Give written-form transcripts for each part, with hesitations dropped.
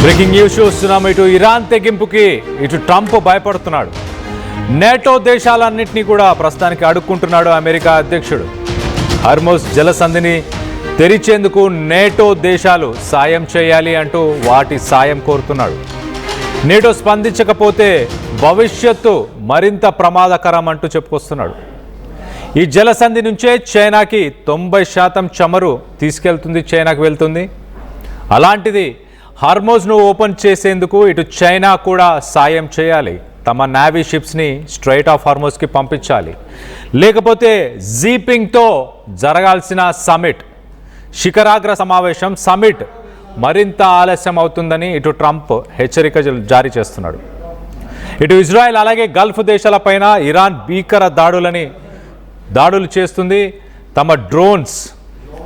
Breaking news చూస్తున్నాం. ఇటు Iran తెగింపుకి ఇటు ట్రంప్ భయపడుతున్నాడు. నేటో దేశాలన్నింటినీ కూడా ప్రస్తుతానికి అడుక్కుంటున్నాడు అమెరికా అధ్యక్షుడు. హార్మోజ్ జలసంధిని తెరిచేందుకు నేటో దేశాలు సాయం చేయాలి అంటూ వాటి సాయం కోరుతున్నాడు. నేటో స్పందించకపోతే భవిష్యత్తు మరింత ప్రమాదకరం అంటూ చెప్పుకొస్తున్నాడు. ఈ జలసంధి నుంచే చైనాకి 90% చమురు తీసుకెళ్తుంది, చైనాకు వెళ్తుంది. అలాంటిది హార్మోజ్ను ఓపెన్ చేసేందుకు ఇటు చైనా కూడా సాయం చేయాలి. తమ నేవీ షిప్స్ని స్ట్రైట్ ఆఫ్ హార్మోజ్కి పంపించాలి. లేకపోతే జీపింగ్తో జరగాల్సిన సమిట్, శిఖరాగ్ర సమావేశం సమిట్ మరింత ఆలస్యం అవుతుందని ఇటు ట్రంప్ హెచ్చరిక జారీ చేస్తున్నాడు. ఇటు ఇజ్రాయెల్ అలాగే గల్ఫ్ దేశాలపైన ఇరాన్ భీకర దాడులు చేస్తుంది. తమ డ్రోన్స్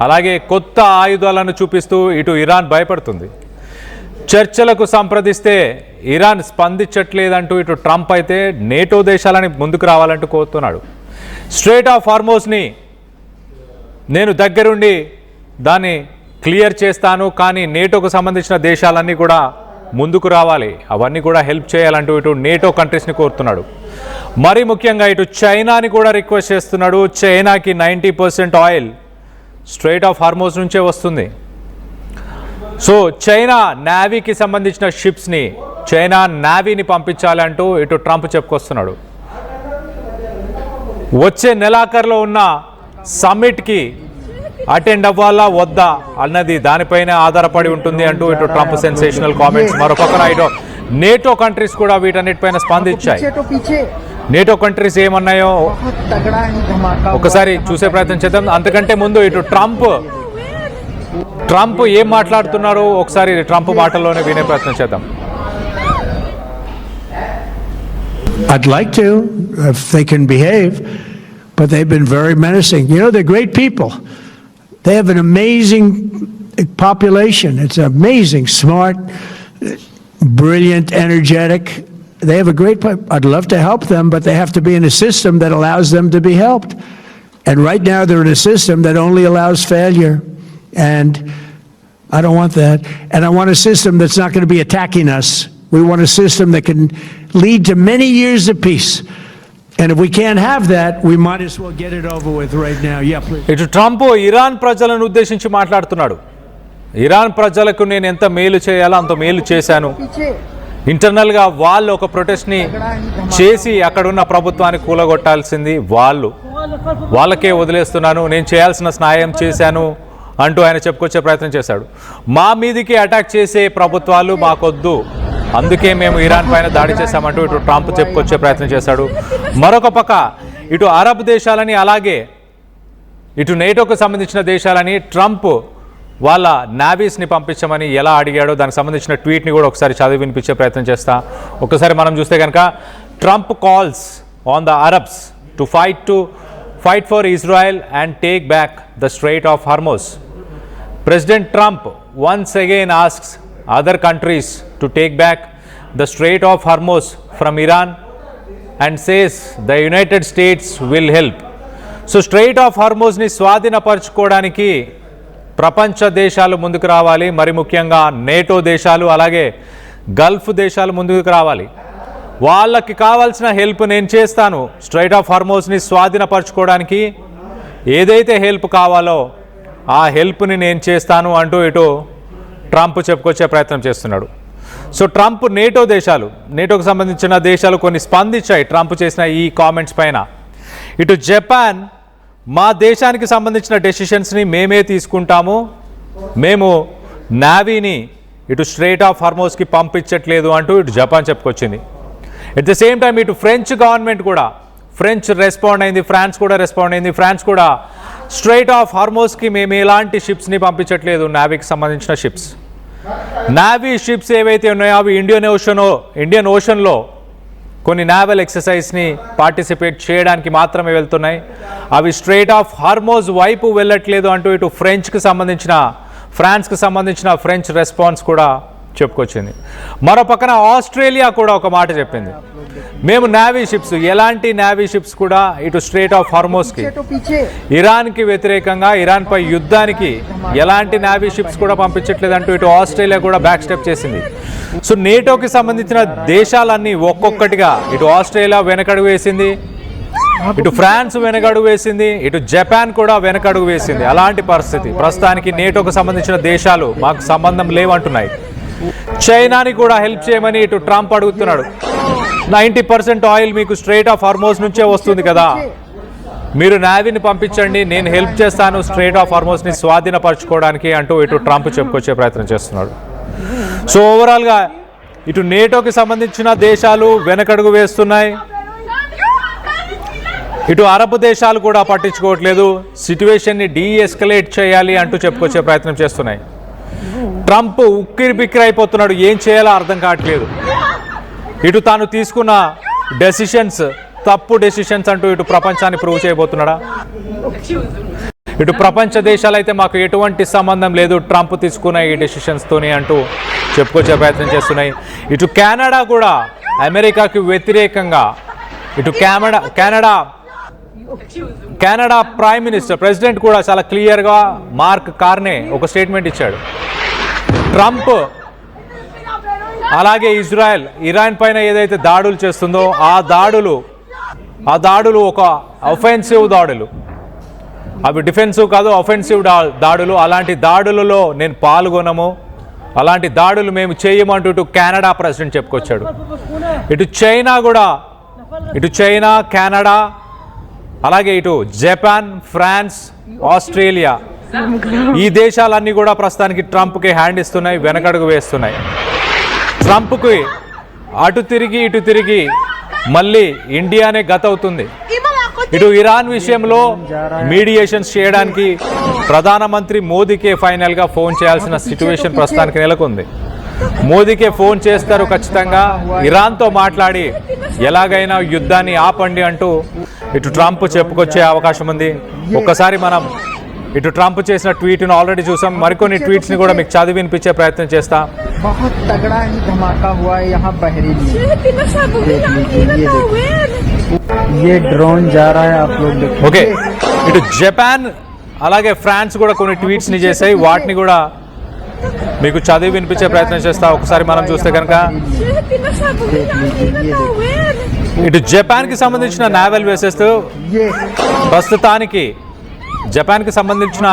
అలాగే కొత్త ఆయుధాలను చూపిస్తూ ఇటు ఇరాన్ భయపడుతుంది. చర్చలకు సంప్రదిస్తే ఇరాన్ స్పందించట్లేదంటూ ఇటు ట్రంప్ అయితే నేటో దేశాలని ముందుకు రావాలంటూ కోరుతున్నాడు. స్ట్రైట్ ఆఫ్ హార్మోజ్ని నేను దగ్గరుండి దాన్ని క్లియర్ చేస్తాను, కానీ నేటోకు సంబంధించిన దేశాలన్నీ కూడా ముందుకు రావాలి, అవన్నీ కూడా హెల్ప్ చేయాలంటూ ఇటు నేటో కంట్రీస్ని కోరుతున్నాడు. మరి ముఖ్యంగా ఇటు చైనాని కూడా రిక్వెస్ట్ చేస్తున్నాడు. చైనాకి 90% ఆయిల్ స్ట్రైట్ ఆఫ్ హార్మోజ్ నుంచే వస్తుంది. సో చైనా నేవీకి సంబంధించిన షిప్స్ని, చైనా నేవీని పంపించాలంటూ ఇటు ట్రంప్ చెప్పుకొస్తున్నాడు. వచ్చే నెలాఖరులో ఉన్న సమ్మిట్కి అటెండ్ అవ్వాలా వద్దా అన్నది దానిపైనే ఆధారపడి ఉంటుంది అంటూ ఇటు ట్రంప్ సెన్సేషనల్ కామెంట్స్. మరొక ఇటు నేటో కంట్రీస్ కూడా వీటన్నిటిపైన స్పందించాయి. నేటో కంట్రీస్ ఏమన్నాయో ఒకసారి చూసే ప్రయత్నం చేద్దాం. అంతకంటే ముందు ఇటు ట్రంప్ ఏం మాట్లాడుతున్నారో ఒకసారి ట్రంప్ మాటల్లోనే వినే ప్రయత్నం చేద్దాం. I'd like to, if they can behave, but they've been very menacing. You know, they're great people. They have an amazing population. It's amazing, smart, brilliant, energetic. They have a great, I'd love to help them, but they have to be in a system that allows them to be helped. And right now they're in a system that only allows failure. And I don't want that. And I want a system that's not going to be attacking us. We want a system that can lead to many years of peace. And if we can't have that, we might as well get it over with right now. Yeah, please. ఇటు Trump Iran ప్రజలను ఉద్దేశించి మాట్లాడుతున్నాడు. Iran ప్రజలకు నేను ఎంత మేలు చేయాలో అంత మేలు చేశాను. ఇంటర్నల్గా వాళ్ళు ఒక ప్రొటెస్ట్ని చేసి అక్కడున్న ప్రభుత్వాన్ని కూలగొట్టాల్సింది వాళ్ళకే వదిలేస్తున్నాను, నేను చేయాల్సిన స్నాయం చేశాను అంటూ ఆయన చెప్పుకొచ్చే ప్రయత్నం చేశాడు. మా మీదికి అటాక్ చేసే ప్రభుత్వాలు మాకొద్దు, అందుకే మేము ఇరాన్ పైన దాడి చేశామంటూ ఇటు ట్రంప్ చెప్పుకొచ్చే ప్రయత్నం చేశాడు. మరొక పక్క ఇటు అరబ్ దేశాలని అలాగే ఇటు నేటోకు సంబంధించిన దేశాలని ట్రంప్ వాళ్ళ నేవీస్ని పంపించమని ఎలా అడిగాడో దానికి సంబంధించిన ట్వీట్ని కూడా ఒకసారి చదివి వినిపించే ప్రయత్నం చేస్తా. ఒకసారి మనం చూస్తే కనుక Trump calls on the Arabs to fight for Israel and take back the strait of Hormuz. President Trump once again asks other countries to take back the Strait of Hormuz from Iran and says the United States will help. So Strait of Hormuz ni స్వాధీనపరచుకోవడానికి ప్రపంచ దేశాలు ముందుకు రావాలి. మరి ముఖ్యంగా NATO దేశాలు అలాగే Gulf దేశాలు ముందుకు రావాలి. వాళ్ళకి కావాల్సిన హెల్ప్ నేను చేస్తాను. స్ట్రైట్ ఆఫ్ హార్మోజ్ని స్వాధీనపరచుకోవడానికి ఏదైతే హెల్ప్ కావాలో ఆ హెల్ప్ని నేను చేస్తాను అంటూ ఇటు ట్రంప్ చెప్పుకొచ్చే ప్రయత్నం చేస్తున్నాడు. సో ట్రంప్ నేటోకు సంబంధించిన దేశాలు కొన్ని స్పందించాయి ట్రంప్ చేసిన ఈ కామెంట్స్ పైన. ఇటు జపాన్, మా దేశానికి సంబంధించిన డెసిషన్స్ని మేమే తీసుకుంటాము, మేము నేవీని ఇటు స్ట్రైట్ ఆఫ్ హార్మోజ్కి పంపించట్లేదు అంటూ ఇటు జపాన్ చెప్పుకొచ్చింది. ఎట్ ద సేమ్ టైం ఇటు ఫ్రెంచ్ గవర్నమెంట్ కూడా రెస్పాండ్ అయింది, ఫ్రాన్స్ కూడా రెస్పాండ్ అయింది. ఫ్రాన్స్ కూడా స్ట్రైట్ ఆఫ్ హార్మోజ్కి మేము ఎలాంటి షిప్స్ని పంపించట్లేదు, నేవీకి సంబంధించిన షిప్స్. నేవీ షిప్స్ ఏవైతే ఉన్నాయో అవి ఇండియన్ ఓషన్లో కొన్ని నేవల్ ఎక్సర్సైజ్ని పార్టిసిపేట్ చేయడానికి మాత్రమే వెళ్తున్నాయి, అవి స్ట్రైట్ ఆఫ్ హార్మోజ్ వైపు వెళ్ళట్లేదు అంటూ ఇటు ఫ్రాన్స్కి సంబంధించిన ఫ్రెంచ్ రెస్పాన్స్ కూడా చెప్పుకొచ్చింది. మరో పక్కన ఆస్ట్రేలియా కూడా ఒక మాట చెప్పింది. మేము నేవీ షిప్స్, ఎలాంటి నేవీ షిప్స్ కూడా ఇటు స్ట్రేట్ ఆఫ్ హార్మోస్కి, ఇరాన్కి వ్యతిరేకంగా ఇరాన్పై యుద్ధానికి ఎలాంటి నేవీ షిప్స్ కూడా పంపించట్లేదంటూ ఇటు ఆస్ట్రేలియా కూడా బ్యాక్ స్టెప్ చేసింది. సో నేటోకి సంబంధించిన దేశాలన్నీ ఒక్కొక్కటిగా ఇటు ఆస్ట్రేలియా వెనకడుగు వేసింది, ఇటు ఫ్రాన్స్ వెనకడుగు వేసింది, ఇటు జపాన్ కూడా వెనకడుగు వేసింది. అలాంటి పరిస్థితి ప్రస్తుతానికి నేటోకు సంబంధించిన దేశాలు మాకు సంబంధం లేవంటున్నాయి. చైనాని కూడా హెల్ప్ చేయమని ఇటు ట్రంప్ అడుగుతున్నాడు. 90% ఆయిల్ మీకు స్ట్రేట్ ఆఫ్ హార్మోస్ నుంచే వస్తుంది కదా, మీరు నేవీని పంపించండి, నేను హెల్ప్ చేస్తాను స్ట్రేట్ ఆఫ్ హార్మోస్ని స్వాధీనపరచుకోవడానికి అంటూ ఇటు ట్రంప్ చెప్పుకొచ్చే ప్రయత్నం చేస్తున్నాడు. సో ఓవరాల్గా ఇటు నేటోకి సంబంధించిన దేశాలు వెనకడుగు వేస్తున్నాయి, ఇటు అరబ్ దేశాలు కూడా పట్టించుకోవట్లేదు, సిట్యువేషన్ని డీఎస్కలేట్ చేయాలి అంటూ చెప్పుకొచ్చే ప్రయత్నం చేస్తున్నాయి. ట్రంప్ ఉక్కిరి బిక్కిరి అయిపోతున్నాడు, ఏం చేయాలో అర్థం కావట్లేదు. ఇటు తాను తీసుకున్న డెసిషన్స్ తప్పు డెసిషన్స్ అంటూ ఇటు ప్రపంచాన్ని ప్రూవ్ చేయబోతున్నాడా? ఇటు ప్రపంచ దేశాలు అయితే మాకు ఎటువంటి సంబంధం లేదు ట్రంప్ తీసుకున్న ఈ డెసిషన్స్తోని అంటూ చెప్పుకొచ్చే ప్రయత్నం చేస్తున్నాయి. ఇటు కెనడా కూడా అమెరికాకి వ్యతిరేకంగా, ఇటు కెనడా ప్రైమ్ మినిస్టర్ ప్రెసిడెంట్ కూడా చాలా క్లియర్గా మార్క్ కార్నే ఒక స్టేట్మెంట్ ఇచ్చాడు. ట్రంప్ అలాగే ఇరాన్ పైన ఏదైతే దాడులు చేస్తుందో ఆ దాడులు ఒక అఫెన్సివ్ దాడులు, అవి డిఫెన్సివ్ కాదు, అఫెన్సివ్ దాడులు. అలాంటి దాడులలో నేను పాల్గొనము, అలాంటి దాడులు మేము చేయమంటూ ఇటు కెనడా ప్రెసిడెంట్ చెప్పుకొచ్చాడు. ఇటు చైనా కెనడా అలాగే ఇటు జపాన్, ఫ్రాన్స్, ఆస్ట్రేలియా ఈ దేశాలన్నీ కూడా ప్రస్తుతానికి ట్రంప్కి హ్యాండ్ ఇస్తున్నాయి, వెనకడుగు వేస్తున్నాయి. ట్రంప్కి అటు తిరిగి ఇటు తిరిగి మళ్ళీ ఇండియానే గతవుతుంది. ఇటు ఇరాన్ విషయంలో మీడియేషన్స్ చేయడానికి ప్రధానమంత్రి మోదీకే ఫైనల్గా ఫోన్ చేయాల్సిన సిచ్యువేషన్ ప్రస్తుతానికి నెలకొంది. మోదీకే ఫోన్ చేస్తారు ఖచ్చితంగా, ఇరాన్తో మాట్లాడి ఎలాగైనా యుద్ధాన్ని ఆపండి అంటూ ఇటు ట్రంప్ చెప్పుకొచ్చే అవకాశం ఉంది. ఒక్కసారి మనం ఇటు ట్రంప్ చేసిన ట్వీట్ను ఆల్రెడీ చూసాం, మరికొన్ని ట్వీట్స్ని కూడా మీకు చదివి వినిపించే ప్రయత్నం చేస్తా. ఓకే, ఇటు జపాన్ అలాగే ఫ్రాన్స్ కూడా కొన్ని ట్వీట్స్ని చేశాయి, వాటిని కూడా మీకు చదివి వినిపించే ప్రయత్నం చేస్తా. ఒకసారి మనం చూస్తే కనుక ఇటు జపాన్కి సంబంధించిన నావల్ వెసెల్స్ ప్రస్తుతానికి జపాన్కి సంబంధించిన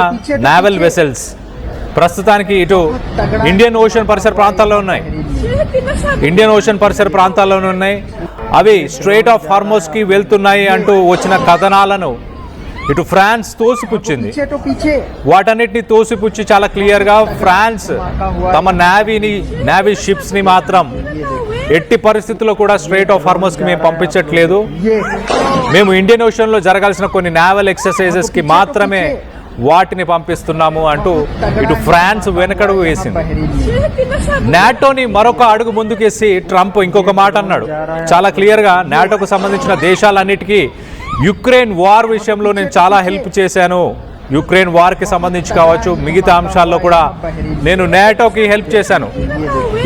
నావల్ వెసెల్స్ ప్రస్తుతానికి ఇటు ఇండియన్ ఓషన్ పరిసర ప్రాంతాల్లోనే ఉన్నాయి. అవి స్ట్రెయిట్ ఆఫ్ హార్మోస్కి వెళ్తున్నాయి అంటూ వచ్చిన కథనాలను ఇటు ఫ్రాన్స్ తోసిపుచ్చింది. వాటన్నిటిని తోసిపుచ్చి చాలా క్లియర్గా ఫ్రాన్స్ తమ నేవీ షిప్స్ని మాత్రం ఎట్టి పరిస్థితుల్లో కూడా స్ట్రెయిట్ ఆఫ్ హార్మోస్కి మేము పంపించట్లేదు, మేము ఇండియన్ ఓషన్లో జరగాల్సిన కొన్ని నేవల్ ఎక్సర్సైజెస్కి మాత్రమే వాటిని పంపిస్తున్నాము అంటూ ఇటు ఫ్రాన్స్ వెనకడుగు వేసింది. నాటోని మరొక అడుగు ముందుకేసి ట్రంప్ ఇంకొక మాట అన్నాడు చాలా క్లియర్గా. నాటోకు సంబంధించిన దేశాలన్నిటికీ యుక్రెయిన్ వార్ విషయంలో నేను చాలా హెల్ప్ చేశాను, యుక్రెయిన్ వార్కి సంబంధించి కావచ్చు మిగతా అంశాల్లో కూడా నేను నాటోకి హెల్ప్ చేశాను,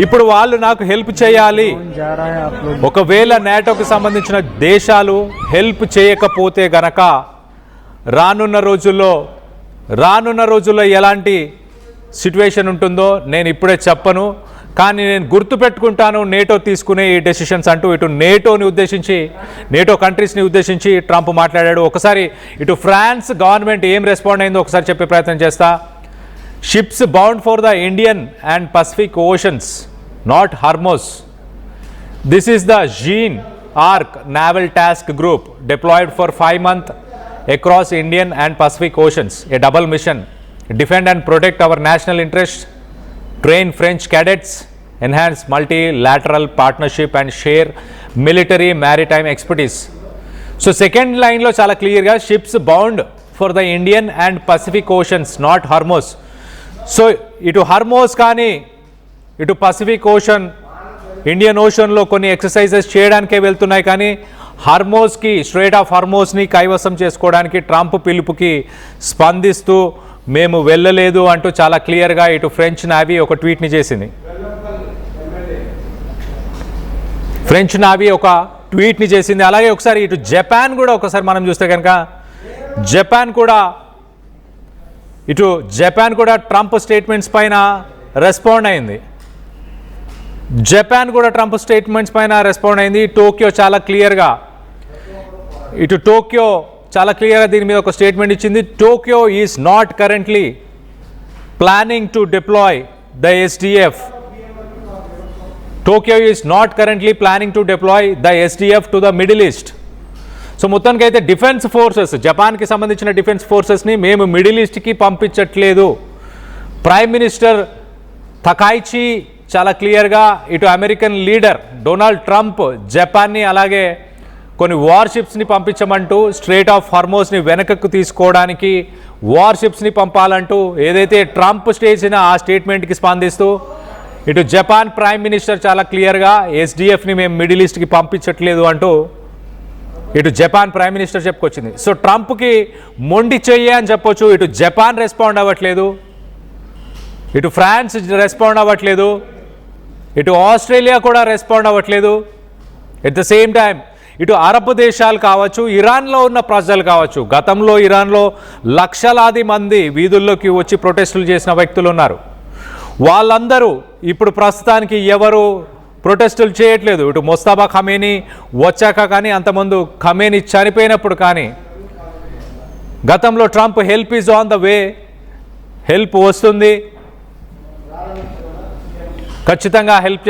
ఇప్పుడు వాళ్ళు నాకు హెల్ప్ చేయాలి. ఒకవేళ నాటోకి సంబంధించిన దేశాలు హెల్ప్ చేయకపోతే గనక రానున్న రోజుల్లో ఎలాంటి సిట్యువేషన్ ఉంటుందో నేను ఇప్పుడే చెప్పను, కానీ నేను గుర్తుపెట్టుకుంటాను నేటో తీసుకునే ఈ డెసిషన్స్ అంటూ ఇటు నేటో కంట్రీస్ని ఉద్దేశించి ట్రంప్ మాట్లాడాడు. ఒకసారి ఇటు ఫ్రాన్స్ గవర్నమెంట్ ఏం రెస్పాండ్ అయిందో ఒకసారి చెప్పే ప్రయత్నం చేస్తా. Ships bound for the Indian and Pacific oceans, not Hormuz. This is the Jeanne Arc naval task group deployed for 5 months across Indian and Pacific Oceans, a double mission: defend and protect our national interests, train French cadets, enhance multilateral partnership and share military maritime expertise. So second line lo chala clear ga ships bound for the Indian and Pacific Oceans, not Hormuz. So itu Hormuz kaani itu Pacific Ocean, Indian Ocean lo konni exercises cheyadanike veltunnayi, kaani హార్మోస్కి strait of హార్మోస్ని కైవసం చేసుకోవడానికి Trump పిలుపుకి స్పందిస్తూ మేము వెళ్ళలేదు అంటూ చాలా క్లియర్గా ఇటు ఫ్రెంచ్ నావీ ఒక ట్వీట్ని చేసింది. ఫ్రెంచ్ నావీ ఒక ట్వీట్ని చేసింది. అలాగే ఒకసారి ఇటు జపాన్ కూడా ఒకసారి మనం చూస్తే కనుక జపాన్ కూడా ట్రంప్ స్టేట్మెంట్స్ పైన రెస్పాండ్ అయింది. టోక్యో చాలా క్లియర్గా దీని మీద ఒక స్టేట్మెంట్ ఇచ్చింది. Tokyo is not currently planning to deploy the SDF. Tokyo is not currently planning to deploy the SDF to the middle east. So మొత్తానికి అయితే డిఫెన్స్ ఫోర్సెస్, జపాన్కి సంబంధించిన డిఫెన్స్ ఫోర్సెస్ని మేము మిడిల్ ఈస్ట్కి పంపించట్లేదు. ప్రైమ్ మినిస్టర్ తకాయిచి చాలా క్లియర్గా ఇటు అమెరికన్ లీడర్ డొనాల్డ్ ట్రంప్ జపాన్ని అలాగే కొన్ని వార్షిప్స్ని పంపించమంటూ స్ట్రేట్ ఆఫ్ హార్మోజ్ని వెనకకు తీసుకోవడానికి వార్షిప్స్ని పంపాలంటూ ఏదైతే ట్రంప్ చేసిన ఆ స్టేట్మెంట్కి స్పందిస్తూ ఇటు జపాన్ ప్రైమ్ మినిస్టర్ చాలా క్లియర్గా ఎస్డిఎఫ్ని మేము మిడిల్ ఈస్ట్కి పంపించట్లేదు అంటూ ఇటు జపాన్ ప్రైమ్ మినిస్టర్ చెప్పుకొచ్చింది. సో ట్రంప్కి మొండి చెయ్యి అని చెప్పొచ్చు. ఇటు జపాన్ రెస్పాండ్ అవ్వట్లేదు, ఇటు ఫ్రాన్స్ రెస్పాండ్ అవ్వట్లేదు, ఇటు ఆస్ట్రేలియా కూడా రెస్పాండ్ అవ్వట్లేదు. ఎట్ ద సేమ్ టైం ఇటు అరబ్ దేశాలు కావచ్చు, ఇరాన్లో ఉన్న ప్రజలు కావచ్చు, గతంలో ఇరాన్లో లక్షలాది మంది వీధుల్లోకి వచ్చి ప్రొటెస్టులు చేసిన వ్యక్తులు ఉన్నారు. వాళ్ళందరూ ఇప్పుడు ప్రస్తుతానికి ఎవరు ప్రొటెస్టులు చేయట్లేదు. ఇటు ముస్తఫా ఖమేనీ వచ్చాక కానీ, అంతకుముందు ఖమేనీ చనిపోయినప్పుడు కానీ, గతంలో Trump help is on the way, help వస్తుంది, ఖచ్చితంగా హెల్ప్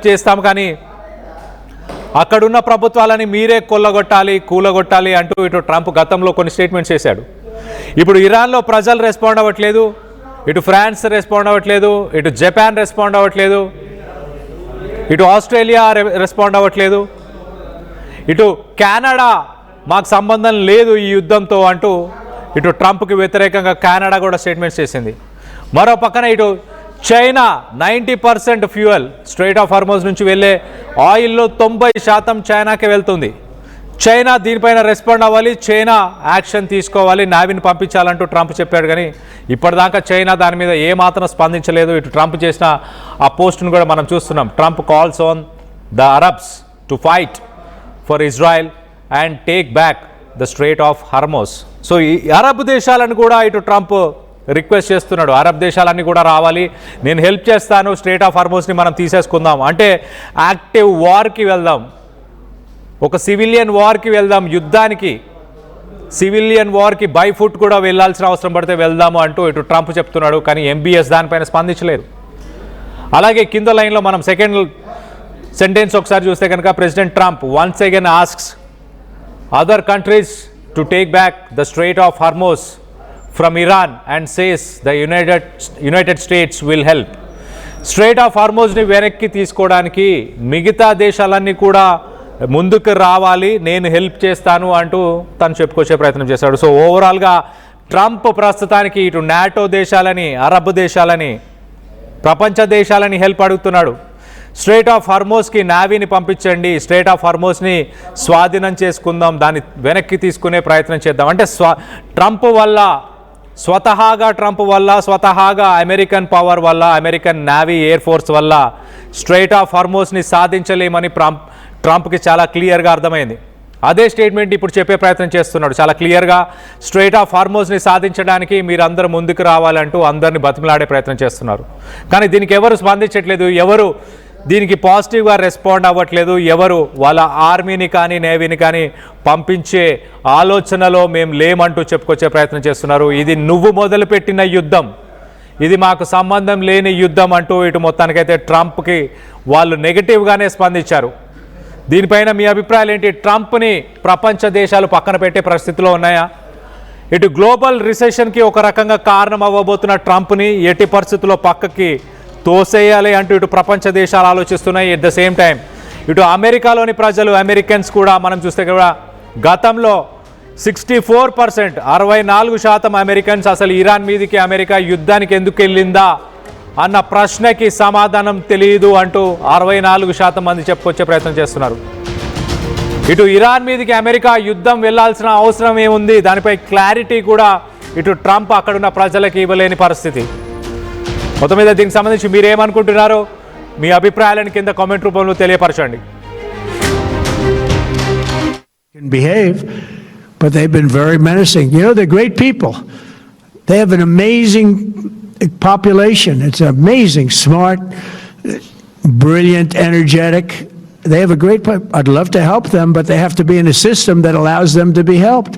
చేస్తాము కానీ అక్కడున్న ప్రభుత్వాలని మీరే కూలగొట్టాలి అంటూ ఇటు ట్రంప్ గతంలో కొన్ని స్టేట్మెంట్స్ చేశాడు. ఇప్పుడు ఇరాన్లో ప్రజలు రెస్పాండ్ అవ్వట్లేదు, ఇటు ఫ్రాన్స్ రెస్పాండ్ అవ్వట్లేదు, ఇటు జపాన్ రెస్పాండ్ అవ్వట్లేదు, ఇటు ఆస్ట్రేలియా రెస్పాండ్ అవ్వట్లేదు, ఇటు కెనడా మాకు సంబంధం లేదు ఈ యుద్ధంతో అంటూ ఇటు ట్రంప్కి వ్యతిరేకంగా కెనడా కూడా స్టేట్మెంట్స్ చేసింది. మరో పక్కన ఇటు China 90% fuel straight of Hormuz నుంచి వెళ్ళే ఆయిల్లో 90% చైనాకే వెళ్తుంది. చైనా దీనిపైన రెస్పాండ్ అవ్వాలి, చైనా యాక్షన్ తీసుకోవాలి, నావీని పంపించాలంటూ ట్రంప్ చెప్పాడు. కానీ ఇప్పటిదాకా చైనా దాని మీద ఏమాత్రం స్పందించలేదు. ఇటు ట్రంప్ చేసిన ఆ పోస్టును కూడా మనం చూస్తున్నాం. Trump calls on the Arabs to fight for Israel and take back the strait of Hormuz. So ఈ అరబ్ దేశాలను కూడా ఇటు ట్రంప్ రిక్వెస్ట్ చేస్తున్నాడు, అరబ్ దేశాలన్నీ కూడా రావాలి, నేను హెల్ప్ చేస్తాను, స్ట్రేట్ ఆఫ్ హార్మోజ్ని మనం తీసేసుకుందాం, అంటే యాక్టివ్ వార్కి వెళ్దాం, ఒక సివిలియన్ వార్కి వెళ్దాం, యుద్ధానికి సివిలియన్ వార్కి బై ఫుట్ కూడా వెళ్ళాల్సిన అవసరం పడితే వెళ్దాము అంటూ ఇటు ట్రంప్ చెప్తున్నాడు. కానీ ఎంబీఎస్ దానిపైన స్పందించలేదు. అలాగే కింద లైన్లో మనం సెకండ్ సెంటెన్స్ ఒకసారి చూస్తే కనుక president Trump once again asks other countries to take back the strait of Hormuz from Iran and says the United States will help. Strait of హార్మోజ్ని వెనక్కి తీసుకోవడానికి మిగతా దేశాలన్నీ కూడా ముందుకు రావాలి, నేను హెల్ప్ చేస్తాను అంటూ తను చెప్పుకొచ్చే ప్రయత్నం చేశాడు. సో ఓవరాల్గా ట్రంప్ ప్రస్తుతానికి ఇటు నాటో దేశాలని, అరబ్ దేశాలని, ప్రపంచ దేశాలని హెల్ప్ అడుగుతున్నాడు. స్ట్రైట్ ఆఫ్ హార్మోజ్కి నావీని పంపించండి, స్ట్రైట్ ఆఫ్ హార్మోజ్ని స్వాధీనం చేసుకుందాం, దాన్ని వెనక్కి తీసుకునే ప్రయత్నం చేద్దాం. అంటే స్వతహాగా అమెరికన్ పవర్ వల్ల, అమెరికన్ నావీ ఎయిర్ ఫోర్స్ వల్ల స్ట్రైట్ ఆఫ్ హార్మోజ్ని సాధించలేమని ట్రంప్కి చాలా క్లియర్గా అర్థమైంది. అదే స్టేట్మెంట్ ఇప్పుడు చెప్పే ప్రయత్నం చేస్తున్నాడు చాలా క్లియర్గా. స్ట్రైట్ ఆఫ్ హార్మోజ్ని సాధించడానికి మీరందరూ ముందుకు రావాలంటూ అందరినీ బతిమలాడే ప్రయత్నం చేస్తున్నారు. కానీ దీనికి ఎవరు స్పందించట్లేదు, ఎవరు దీనికి పాజిటివ్గా రెస్పాండ్ అవ్వట్లేదు, ఎవరు వాళ్ళ ఆర్మీని కానీ నేవీని కానీ పంపించే ఆలోచనలో మేము లేమంటూ చెప్పుకొచ్చే ప్రయత్నం చేస్తున్నారు. ఇది నువ్వు మొదలుపెట్టిన యుద్ధం, ఇది మాకు సంబంధం లేని యుద్ధం అంటూ ఇటు మొత్తానికైతే ట్రంప్కి వాళ్ళు నెగిటివ్గానే స్పందించారు. దీనిపైన మీ అభిప్రాయాలు ఏంటి? ట్రంప్ని ప్రపంచ దేశాలు పక్కన పెట్టే పరిస్థితిలో ఉన్నాయా? ఇటు గ్లోబల్ రిసెషన్కి ఒక రకంగా కారణం అవ్వబోతున్న ట్రంప్ని ఎట్టి పరిస్థితుల్లో పక్కకి తోసేయాలి అంటూ ఇటు ప్రపంచ దేశాలు ఆలోచిస్తున్నాయి. ఎట్ ద సేమ్ టైం ఇటు అమెరికాలోని ప్రజలు, అమెరికన్స్ కూడా మనం చూస్తే కూడా గతంలో 64% 64% అమెరికన్స్ అసలు ఇరాన్ మీదకి అమెరికా యుద్ధానికి ఎందుకు వెళ్ళిందా అన్న ప్రశ్నకి సమాధానం తెలియదు అంటూ 64% మంది చెప్పుకొచ్చే ప్రయత్నం చేస్తున్నారు. ఇటు ఇరాన్ మీదకి అమెరికా యుద్ధం వెళ్లాల్సిన అవసరం ఏముంది, దానిపై క్లారిటీ కూడా ఇటు ట్రంప్ అక్కడున్న ప్రజలకు ఇవ్వలేని పరిస్థితి. మొత్తం మీద దీనికి సంబంధించి మీరేమనుకుంటున్నారో మీ అభిప్రాయాలను కింద కామెంట్ రూపంలో తెలియపరచండి. can behave, but they've been very menacing. You know, they're great people. They have an amazing population. It's amazing, smart, brilliant, energetic. They have a great, I'd love to help them, but they have to be in a system that allows them to be helped.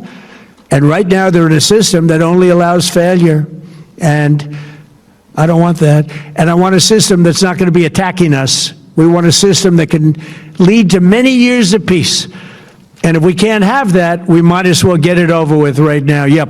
And right now they're in a system that only allows failure. And I don't want that. And I want a system that's not going to be attacking us. We want a system that can lead to many years of peace. And if we can't have that, we might as well get it over with right now. Yeah,